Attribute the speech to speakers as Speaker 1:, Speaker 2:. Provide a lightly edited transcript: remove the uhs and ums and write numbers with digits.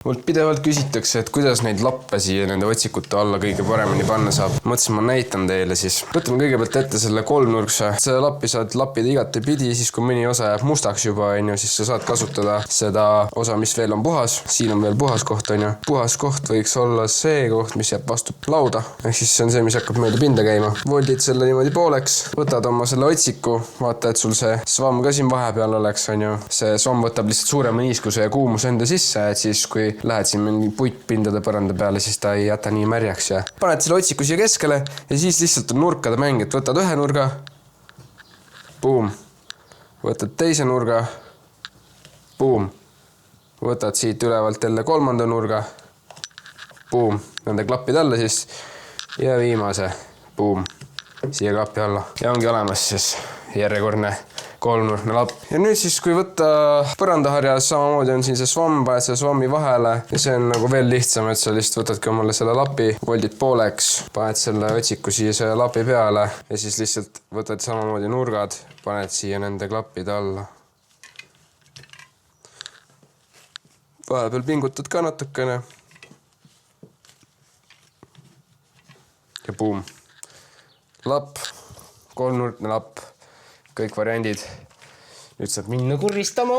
Speaker 1: Mult pidevalt küsitakse, et kuidas neid lappe siia nende otsikute alla kõige paremini panna saab. Mõtlesin, ma näitan teile siis. Võtame kõigepealt ette selle kolmnurkse. Seda lappi saad lappida igati pidi, siis kui mõni osa jääb mustaks juba, siis sa saad kasutada seda osa, mis veel on puhas. Siin on veel puhas koht, Puhas koht võiks olla see koht, mis jääb vastu lauda. Ehk siis see on see, mis hakkab mööda pinda käima. Voldid selle niimoodi pooleks, võtad oma selle otsiku, vaata, et sul see svamm ka siin vahepeal oleks, See svamm võtab lihtsalt suurema niiskuse ja kuumuse enda sisse, et siis kui lähed siin mingi puitpindade põranda peale, siis ta ei jäta nii märjaks ja paned selle otsiku siia keskele ja siis lihtsalt on nurkade mäng, et võtad ühe nurga, boom, võtad teise nurga, boom, võtad siit ülevalt jälle kolmanda nurga, boom, nende klappid alla siis ja viimase, boom, siia klapi alla ja ongi olemas siis järjekordne kolmnurkne lapp. Ja nüüd siis, kui võtta põrandaharjas, samamoodi on siin see svamm, paned selle svammi vahele ja see on nagu veel lihtsam, et sa lihtsalt võtadki omale selle lapi, voldid pooleks, paned selle otsiku siia selle lapi peale ja siis lihtsalt võtad samamoodi nurgad, paned siia nende klappide alla. Vahepeal pingutad ka natukene. Ja boom. Lapp, kolmnurkne lapp. Kõik variandid. Nüüd saab minna kuristama.